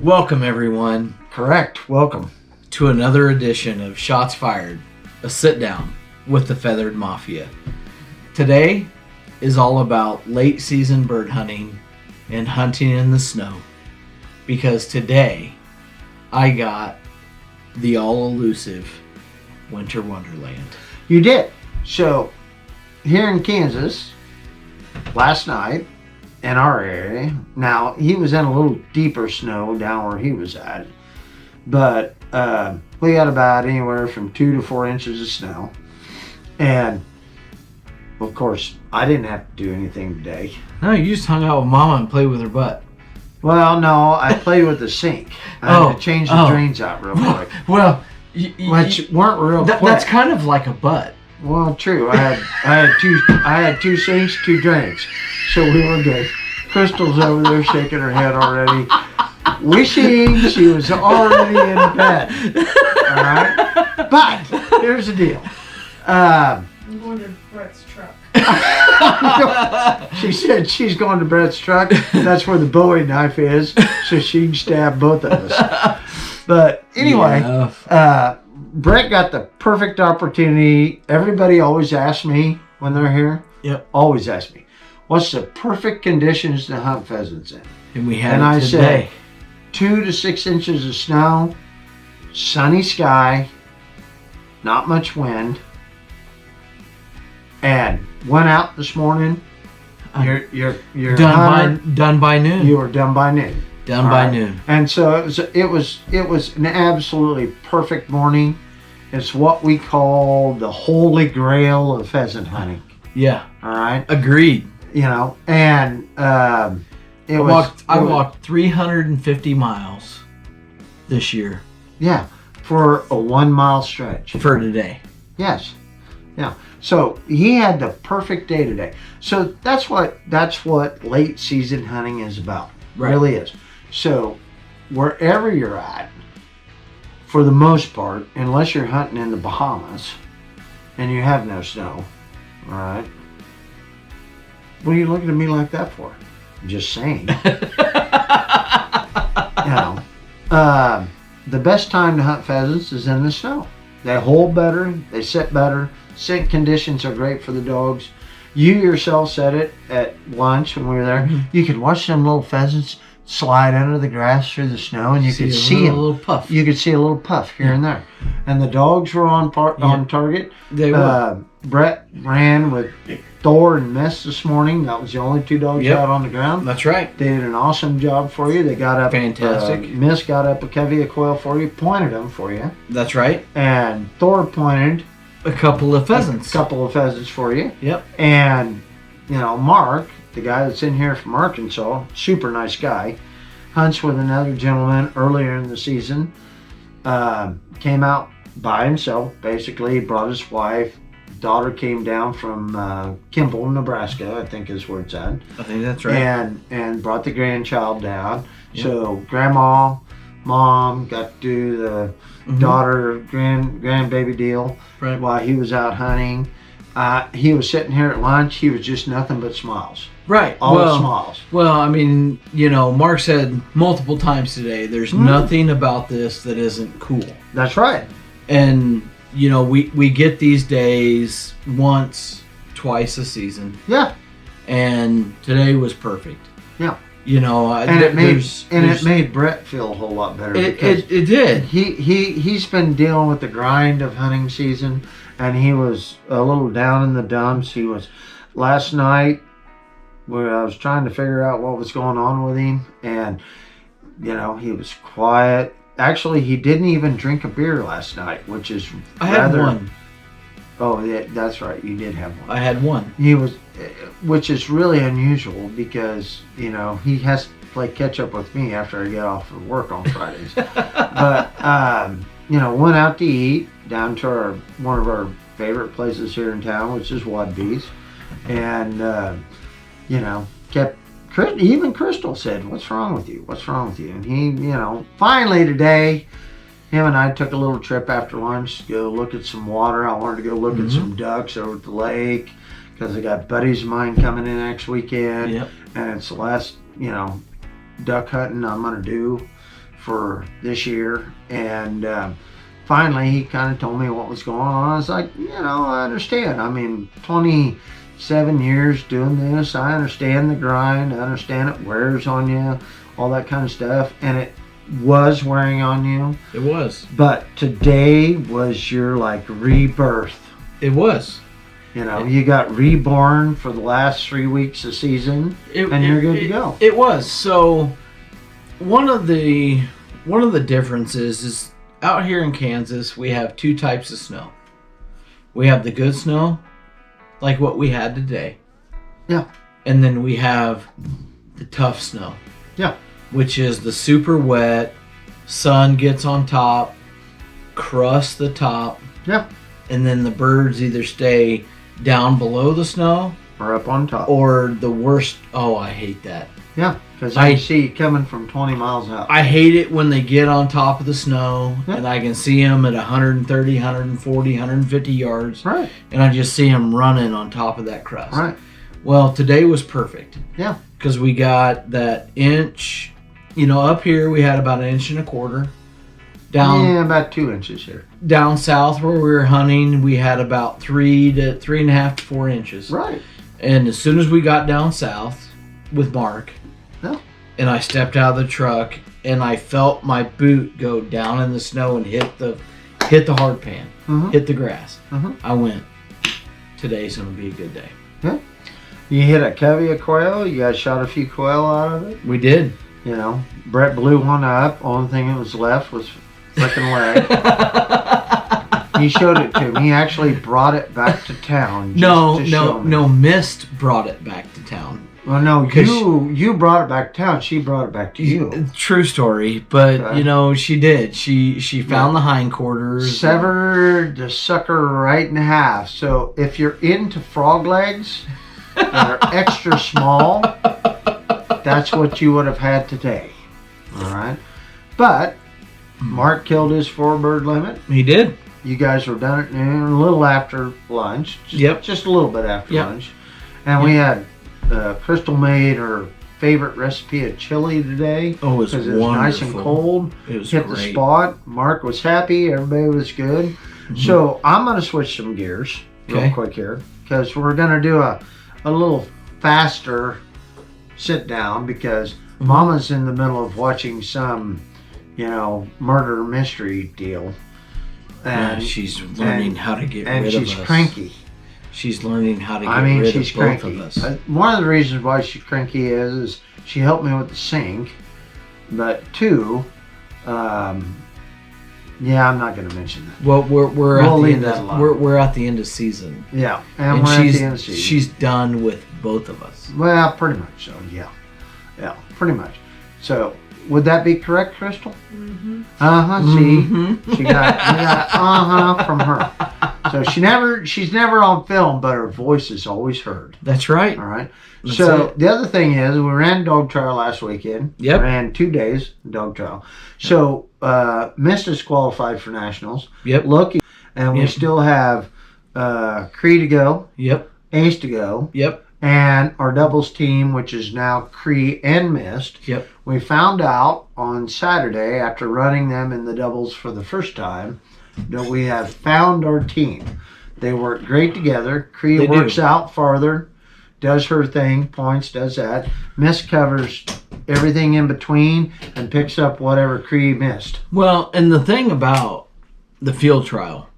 Welcome, everyone, Correct. Welcome. to another edition of Shots Fired, a sit-down with the Feathered Mafia. Today is all about late-season bird hunting and hunting in the snow, because today I got the all-elusive Winter Wonderland. You did. So, here in Kansas, last night, in our area, now he was in a little deeper snow down where he was at, but we got about anywhere from 2 to 4 inches of snow. And, of course, I didn't have to do anything today. No, you just hung out with Mama and played with her butt. Well, no, I played with the sink. I had to change the drains out real quick. Well, Which weren't real quick. that's kind of like a butt. Well, true. I had two sinks, 2 drains, so we were good. Crystal's over there shaking her head already, wishing she was already in bed. All right, but here's the deal. I'm going to Brett's truck. She said she's going to Brett's truck. That's where the Bowie knife is, so she can stab both of us. But anyway, Brett got the perfect opportunity. Everybody always asks me when they're here. Yep. Always ask me, what's the perfect conditions to hunt pheasants in? And we had And it I today. said 2 to 6 inches of snow, sunny sky, not much wind, and went out this morning. You're Done by noon. You were done by noon. Done All by right. noon. And so it was an absolutely perfect morning. It's what we call the holy grail of pheasant hunting. Yeah. All right. Agreed. You know, and I walked 350 miles this year Yeah, for a 1 mile stretch. for today. Yes. Yeah. So he had the perfect day today. So that's what late season hunting is about. Right. Really is. So wherever you're at, for the most part, unless you're hunting in the Bahamas and you have no snow, all right? What are you looking at me like that for? I'm just saying. The best time to hunt pheasants is in the snow. They hold better, they sit better, scent conditions are great for the dogs. You yourself said it at lunch when we were there. Mm-hmm. You could watch them little pheasants slide under the grass through the snow, and you could see a them. little puff. You could see a little puff here and there. And the dogs were on target. They were. Brett ran with Thor and Miss this morning. That was the only 2 dogs out on the ground. That's right. They did an awesome job for you. They got up. Fantastic. Miss got up a covey of quail for you, pointed them for you. That's right. And Thor pointed A couple of pheasants. a couple of pheasants for you. Yep. And, Mark, the guy that's in here from Arkansas, super nice guy, hunts with another gentleman earlier in the season. Came out by himself, basically. He brought his wife. Daughter came down from Kimball, Nebraska, I think is where it's at. I think that's right. And brought the grandchild down. Yep. So grandma, mom got to do the daughter grandbaby deal Right. while he was out hunting. He was sitting here at lunch. He was just nothing but smiles. Right. All smiles. Well, I mean, Mark said multiple times today, there's nothing about this that isn't cool. That's right. And, we get these days once, twice a season. Yeah. And today was perfect. Yeah. And it made Brett feel a whole lot better. It did. He's been dealing with the grind of hunting season, and he was a little down in the dumps. He was last night where I was trying to figure out what was going on with him, and he was quiet. Actually, he didn't even drink a beer last night, which is I had one. Oh, yeah, that's right. You did have one. I had one. Which is really unusual because he has to play catch up with me after I get off of work on Fridays. But went out to eat down to one of our favorite places here in town, which is Wadby's, and kept. Even Crystal said, "What's wrong with you? What's wrong with you?" And he, finally today, him and I took a little trip after lunch to go look at some water. I wanted to go look at some ducks over at the lake because I got buddies of mine coming in next weekend. Yep. And it's the last, duck hunting I'm going to do for this year. And finally, he kind of told me what was going on. I was like, I understand. I mean, 27 years doing this. I understand the grind. I understand it wears on you, all that kind of stuff. And it was wearing on you. It was. But today was your rebirth. It was. You got reborn for the last 3 weeks of season, and you're good to go. It was. So one of the differences is out here in Kansas, we have two types of snow. We have the good snow, like what we had today. Yeah. And then we have the tough snow. Yeah. Which is the super wet, sun gets on top, crusts the top. Yeah. And then the birds either stay down below the snow or up on top. Or the worst, I hate that. Yeah, because I see it coming from 20 miles out. I hate it when they get on top of the snow and I can see them at 130, 140, 150 yards. Right. And I just see them running on top of that crust. Right. Well, today was perfect. Yeah. Because we got that inch, up here we had about 1.25 inches. Yeah, about 2 inches here. Down south where we were hunting, we had about 3.5 to 4 inches. Right. And as soon as we got down south with Mark, and I stepped out of the truck, and I felt my boot go down in the snow and hit the hard pan, hit the grass. I went, today's going to be a good day. Yeah. You hit a covey of quail. You guys shot a few quail out of it. We did. Brett blew one up. Only thing that was left was freaking leg. He showed it to me. He actually brought it back to town. No. Mist brought it back to town. Well, no, you brought it back to town. She brought it back to you. True story, but she did. She found the hindquarters. Severed the sucker right in half. So if you're into frog legs that are extra small, that's what you would have had today. All right, but Mark killed his 4-bird limit. He did. You guys were done at noon, a little after lunch. Just a little bit after lunch, and we had. Crystal made her favorite recipe of chili today. Oh, it was wonderful. Because it was nice and cold. It was Hit great. The spot. Mark was happy. Everybody was good. So I'm going to switch some gears real quick here because we're going to do a little faster sit down because Mama's in the middle of watching some, murder mystery deal. And she's learning how to get rid of us. And she's cranky. She's learning how to get rid of both cranky. of us. One of the reasons why she's cranky is she helped me with the sink. But two, I'm not going to mention that. Well, we're at the end of season. Yeah, and we're at the end of season. She's done with both of us. Well, pretty much so. Yeah, pretty much. So, would that be correct, Crystal? Mm-hmm. See, she got from her. So she's never on film, but her voice is always heard. That's right. All right. The other thing is, we ran dog trial last weekend. Yep. Ran 2 days dog trial. So Mist is qualified for nationals. Yep. Loki, and we still have Cree to go. Yep. Ace to go. Yep. And our doubles team, which is now Cree and Mist. Yep. We found out on Saturday after running them in the doubles for the first time that we have found our team. They work great together. Cree works out farther, does her thing, points, does that. Mist covers everything in between and picks up whatever Cree missed. Well, and the thing about the field trial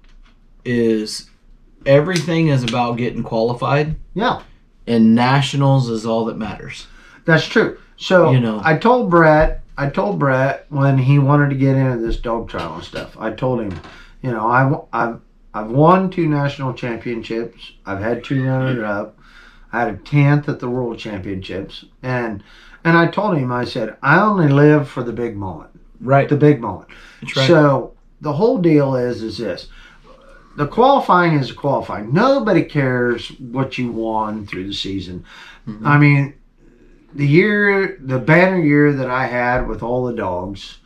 is everything is about getting qualified. Yeah. And nationals is all that matters. That's true. So I told Brett when he wanted to get into this dog trial and stuff, I told him, I've won 2 national championships. I've had 2 runner-up. I had a 10th at the World Championships. And I told him, I said, I only live for the big moment. Right. The big moment. That's right. So the whole deal is this. The qualifying is qualifying. Nobody cares what you won through the season. Mm-hmm. I mean, the banner year that I had with all the dogs,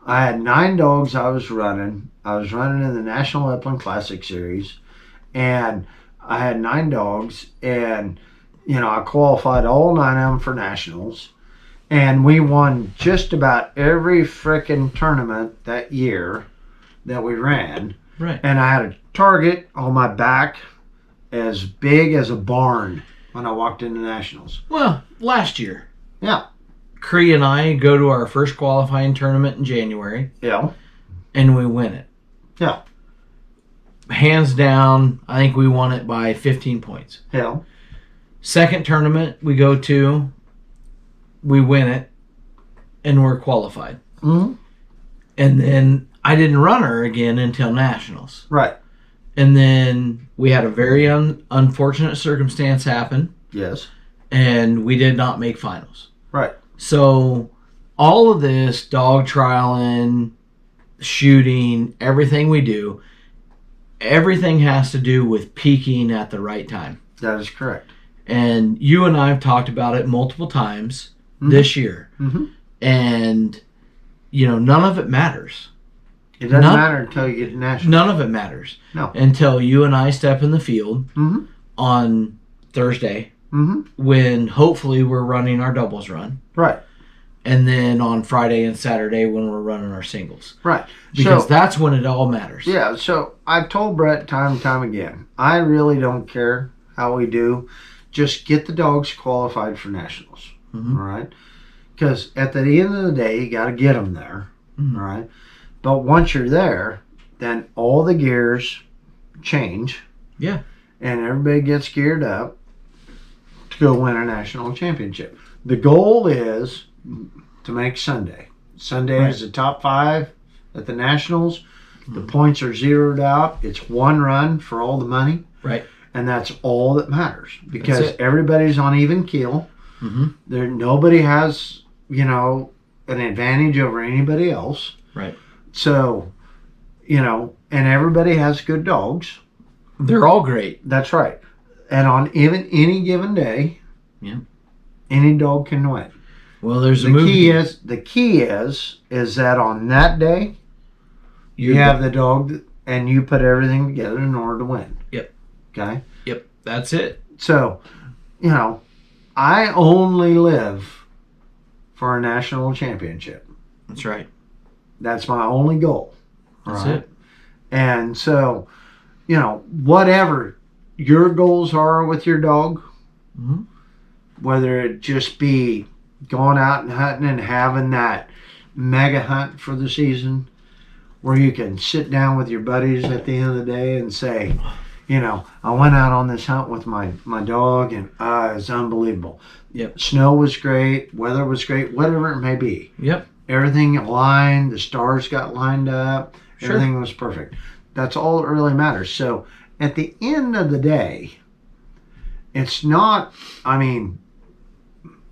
I had 9 dogs I was running. I was running in the National Upland Classic Series, and I had 9 dogs, and I qualified all 9 of them for nationals, And we won just about every frickin' tournament that year that we ran. Right. And I had a target on my back as big as a barn when I walked into Nationals. Well, last year. Yeah. Cree and I go to our first qualifying tournament in January. Yeah. And we win it. Yeah. Hands down, I think we won it by 15 points. Yeah. Second tournament we go to, we win it, and we're qualified. Mm-hmm. And then I didn't run her again until Nationals. Right. And then we had a very unfortunate circumstance happen, Yes. and we did not make finals. Right. So all of this dog trialing, shooting, everything we do, everything has to do with peaking at the right time. That is correct. And you and I have talked about it multiple times this year. Mm-hmm. And, none of it matters. It doesn't matter until you get to Nationals. None of it matters. No. Until you and I step in the field Mm-hmm. on Thursday Mm-hmm. when hopefully we're running our doubles run. Right. And then on Friday and Saturday when we're running our singles. Right. Because that's when it all matters. Yeah, so I've told Brett time and time again, I really don't care how we do. Just get the dogs qualified for Nationals. Mm-hmm. All right? Because at the end of the day, you got to get them there. Mm-hmm. All right? But once you're there, then all the gears change. Yeah. And everybody gets geared up to go win a national championship. The goal is to make Sunday. Sunday Right. is the top 5 at the Nationals. The points are zeroed out. It's one run for all the money. Right. And that's all that matters. Because That's it. everybody's on even keel. Mm-hmm. Nobody has, an advantage over anybody else. Right. So, and everybody has good dogs. They're all great. That's right. And on even any given day, Yeah. any dog can win. Well, there's a The movie. key is that on that day you have the dog and you put everything together in order to win. Yep. Okay? Yep. That's it. So, I only live for a national championship. That's right. That's my only goal. That's right? it. And so, whatever your goals are with your dog, Mm-hmm. whether it just be going out and hunting and having that mega hunt for the season where you can sit down with your buddies at the end of the day and say, I went out on this hunt with my dog and it was unbelievable. Yep. Snow was great, weather was great, whatever it may be. Yep. Everything aligned, the stars got lined up, Sure. everything was perfect. That's all that really matters. So at the end of the day, it's not,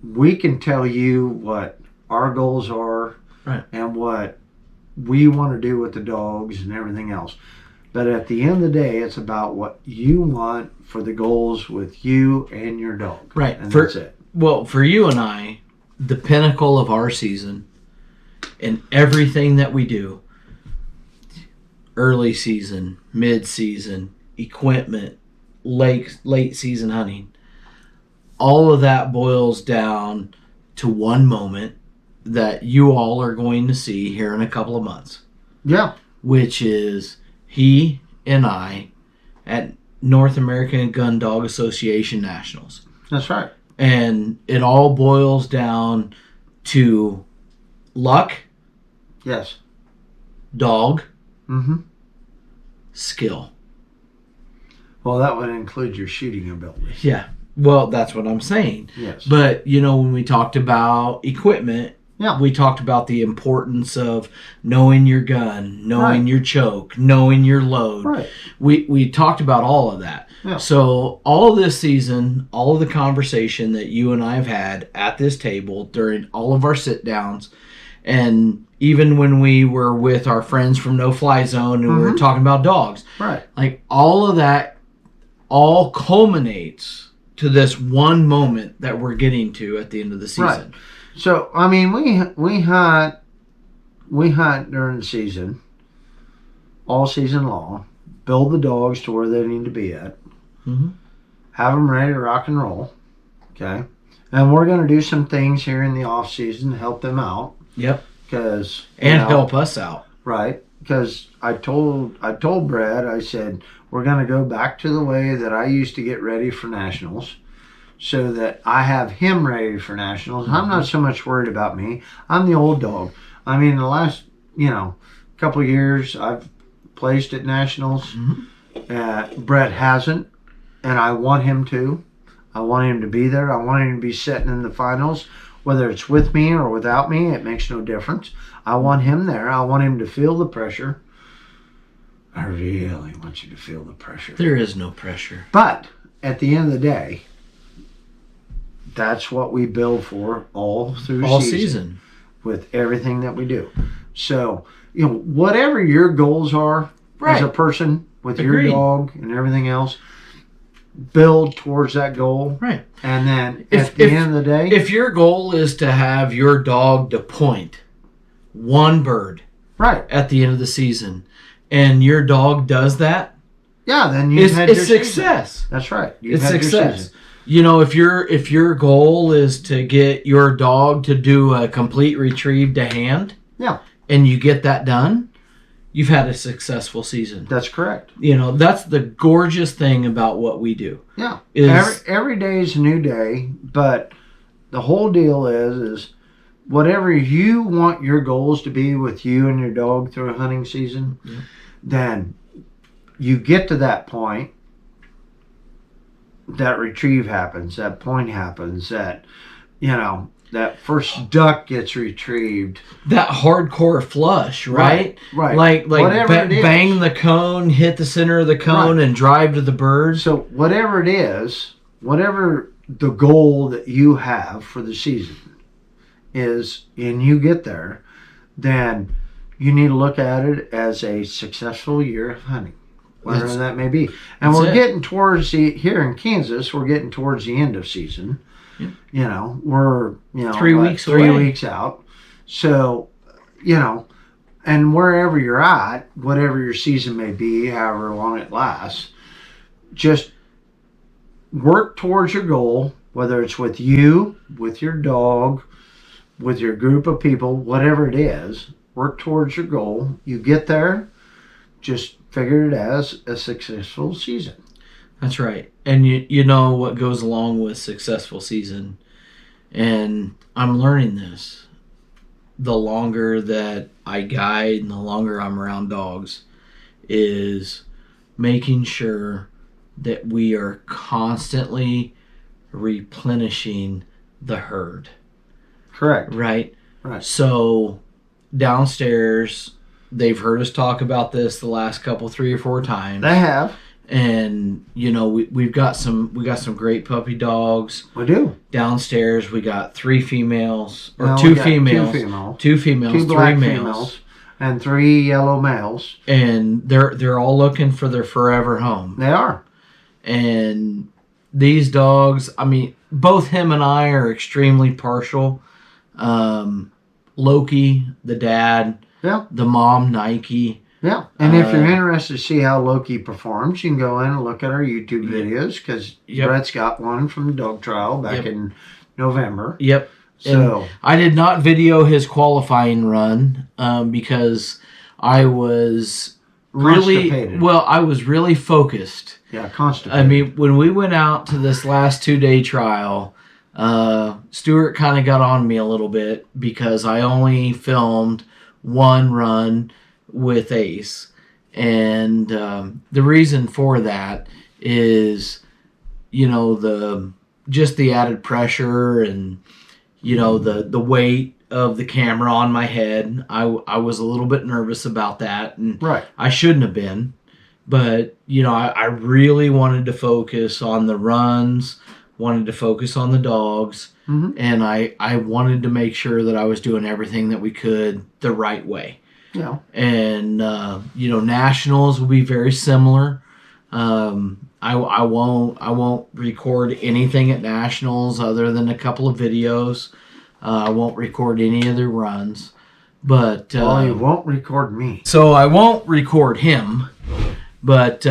we can tell you what our goals are Right. and what we want to do with the dogs and everything else. But at the end of the day, it's about what you want for the goals with you and your dog. Right. And that's it. Well, for you and I, the pinnacle of our season and everything that we do, early season, mid-season, equipment, late season hunting, all of that boils down to one moment that you all are going to see here in a couple of months. Yeah. Which is he and I at North American Gun Dog Association Nationals. That's right. And it all boils down to luck, Yes. dog, Mm-hmm. skill. Well, that would include your shooting ability. Yeah. Well, that's what I'm saying. Yes. But, when we talked about equipment, Yeah. we talked about the importance of knowing your gun, knowing Right. your choke, knowing your load. Right. We talked about all of that. Yeah. So all this season, all of the conversation that you and I have had at this table during all of our sit downs, and even when we were with our friends from No Fly Zone and we were talking about dogs, Right. like all of that all culminates to this one moment that we're getting to at the end of the season. Right. So we hunt during the season, all season long. Build the dogs to where they need to be at. Mm-hmm. Have them ready to rock and roll. Okay. And we're going to do some things here in the off season to help them out. Yep. Because help us out. Right. Because I told Brad, I said, we're going to go back to the way that I used to get ready for nationals, so that I have him ready for nationals. Mm-hmm. I'm not so much worried about me. I'm the old dog. I mean, the last, couple of years I've placed at nationals. Mm-hmm. Brett hasn't, and I want him to. I want him to be there. I want him to be sitting in the finals. Whether it's with me or without me, it makes no difference. I want him there. I want him to feel the pressure. I really want you to feel the pressure. There is no pressure. But at the end of the day, that's what we build for all season with everything that we do. So, whatever your goals are as a person with your dog and everything else, build towards that goal. Right. And then at the end of the day, if your goal is to have your dog to point one bird at the end of the season, and your dog does that, then you've had your success. Season. That's right. It's success. If your goal is to get your dog to do a complete retrieve to hand, and you get that done, you've had a successful season. That's correct. That's the gorgeous thing about what we do. Yeah. Every day is a new day, but the whole deal is whatever you want your goals to be with you and your dog through a hunting season, then you get to that point, that retrieve happens, that point happens, that, that first duck gets retrieved. That hardcore flush, right? Right. Like bang the cone, hit the center of the cone, and drive to the bird. So whatever it is, whatever the goal that you have for the season is, and you get there, then you need to look at it as a successful year of hunting, whatever that may be. And we're getting towards here in Kansas, we're getting towards the end of season. Yep. We're 3 weeks 3 weeks out. So, and wherever you're at, whatever your season may be, however long it lasts, just work towards your goal, whether it's with you, with your dog, with your group of people, whatever it is, work towards your goal. You get there, just figure it as a successful season. That's right. And you know what goes along with successful season, and I'm learning this the longer that I guide and the longer I'm around dogs, is making sure that we are constantly replenishing the herd. Correct. Right? So downstairs, they've heard us talk about this the last couple, 3 or 4 times. They have. And we've got some great puppy dogs. We do. Downstairs we got 3 females or no, 2 females, 2 females, 2 black 3 males, females, and 3 yellow males. And they're all looking for their forever home. They are. And these dogs, I mean, both him and I are extremely partial. Loki, the dad, the mom, Nike. Yeah, and if you're interested to see how Loki performs, you can go in and look at our YouTube videos, because Brett's got one from the dog trial back in November. Yep. So and I did not video his qualifying run because I was really focused. Yeah, constipated. I mean, when we went out to this last 2-day trial, Stuart kind of got on me a little bit because I only filmed one run with Ace, and the reason for that is the added pressure and the weight of the camera on my head. I was a little bit nervous about that, and I shouldn't have been, but I really wanted to focus on the runs, wanted to focus on the dogs, and I wanted to make sure that I was doing everything that we could the right way. Yeah. And nationals will be very similar. I won't record anything at nationals other than a couple of videos. I won't record any of their runs, but you won't record me. So I won't record him, but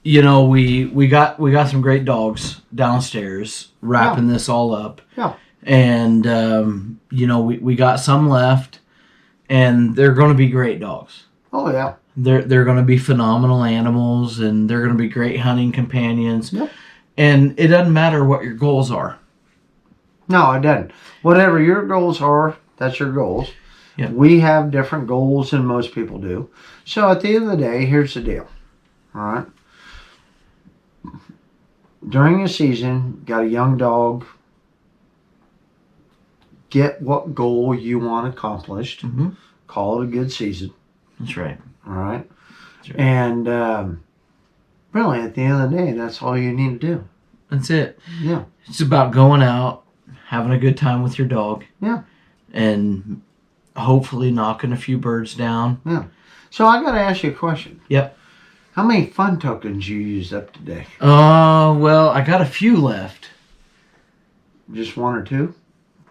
you know, we got some great dogs downstairs wrapping this all up. Yeah. And you know, we got some left, and they're going to be great dogs. Oh yeah. They're going to be phenomenal animals, and they're going to be great hunting companions. Yep. And it doesn't matter what your goals are. No, it doesn't. Whatever your goals are, that's your goals. Yep. We have different goals than most people do. So at the end of the day, here's the deal. All right. During the season, got a young dog. Get what goal you want accomplished. Mm-hmm. Call it a good season. That's right. All right. That's right. And really, at the end of the day, that's all you need to do. That's it. Yeah. It's about going out, having a good time with your dog. Yeah. And hopefully knocking a few birds down. Yeah. So I got to ask you a question. Yep. How many fun tokens you used up today? Well, I got a few left, Just one or two?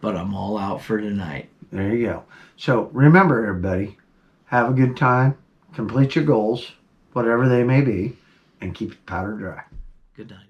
but I'm all out for tonight. There you go. So remember, everybody, have a good time, complete your goals, whatever they may be, and keep your powder dry. Good night.